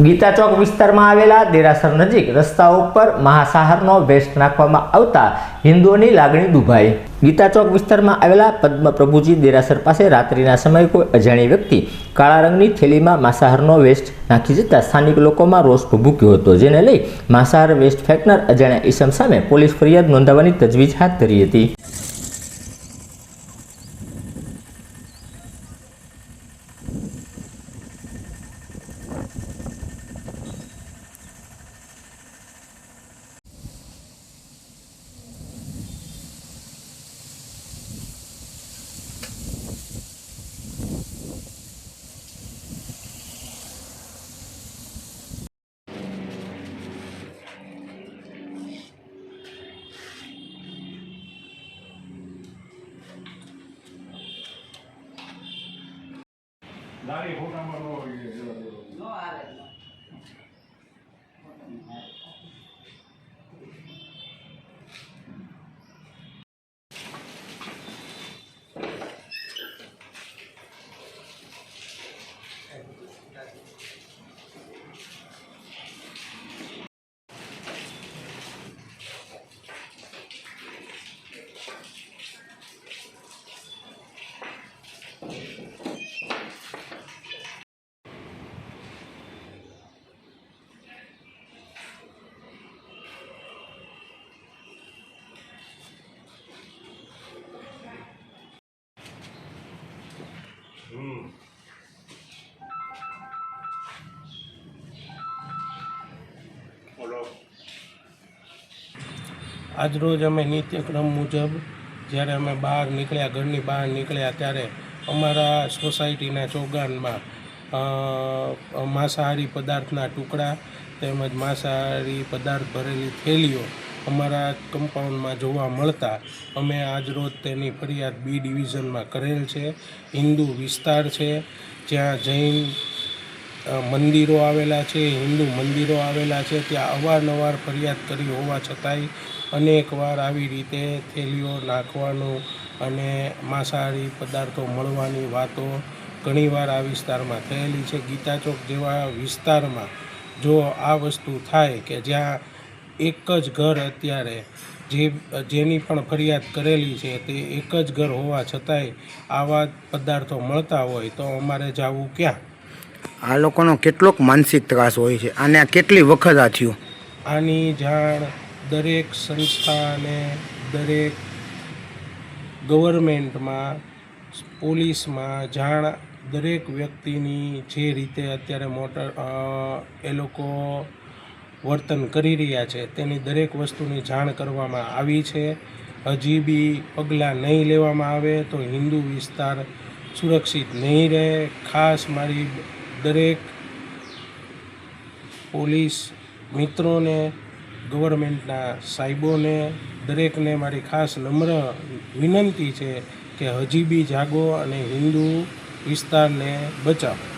ગીતા ચોક વિસ્તારમાં આવેલા દેરાસર નજીક રસ્તાઓ ઉપર મહાસાહરનો વેસ્ટ નાખવામાં આવતા હિન્દુઓની લાગણી દુભાઈ। ગીતા ચોક વિસ્તારમાં આવેલા પદ્મ પ્રભુજી દેરાસર પાસે રાત્રિના સમયે કોઈ અજાણી વ્યક્તિ કાળા રંગની થેલીમાં માંસાહારનો વેસ્ટ નાખી જતા સ્થાનિક લોકોમાં રોષ ભભૂક્યો હતો, જેને લઈ માંસાહાર વેસ્ટ ફેંકનાર અજાણ્યા ઈસમ સામે પોલીસ ફરિયાદ નોંધાવવાની તજવીજ હાથ ધરી હતી। દારી ફોટામાં નો આવે આજરોજ અમે નિત્યક્રમ મુજબ જ્યારે અમે બહાર નીકળ્યા, ઘરની બહાર નીકળ્યા, ત્યારે અમારા સોસાયટીના ચોગાનમાં માંસાહારી પદાર્થના ટુકડા તેમજ માંસાહારી પદાર્થ ભરેલી થેલીઓ અમારા કમ્પાઉન્ડમાં જોવા મળતા અમે આજરોજ તેની ફરિયાદ બી ડિવિઝનમાં કરેલ છે। હિન્દુ વિસ્તાર છે, જ્યાં જૈન મંદિરો આવેલા છે, હિન્દુ મંદિરો આવેલા છે, ત્યાં અવારનવાર ફરિયાદ કરી હોવા છતાંય અનેકવાર આવી રીતે થેલીઓ નાખવાનું અને માંસાહારી પદાર્થો મળવાની વાતો ઘણીવાર આ વિસ્તારમાં થયેલી છે। ગીતા ચોક જેવા વિસ્તારમાં જો આ વસ્તુ થાય કે જ્યાં એક જ ઘર અત્યારે જેની પણ ફરિયાદ કરેલી છે તે એક જ ઘર હોવા છતાંય આવા પદાર્થો મળતા હોય તો અમારે જવું ક્યાં? આ લોકોનો કેટલોક માનસિક ત્રાસ હોય છે, આને આ કેટલી વખત આ થયું? આની જાણ દરેક સંસ્થા અને દરેક ગવર્મેન્ટમાં, પોલીસમાં જાણ દરેક વ્યક્તિની જે રીતે અત્યારે એ લોકો વર્તન કરી રહ્યા છે તેની દરેક વસ્તુની જાણ કરવામાં આવી છે। હજી બી પગલાં નહીં લેવામાં આવે તો હિન્દુ વિસ્તાર સુરક્ષિત નહીં રહે। ખાસ મારી દરેક પોલીસ મિત્રોને, ગવર્મેન્ટના સાહેબોને, દરેકને મારી ખાસ નમ્ર વિનંતી છે કે હજી બી જાગો અને હિન્દુ વિસ્તારને બચાવો।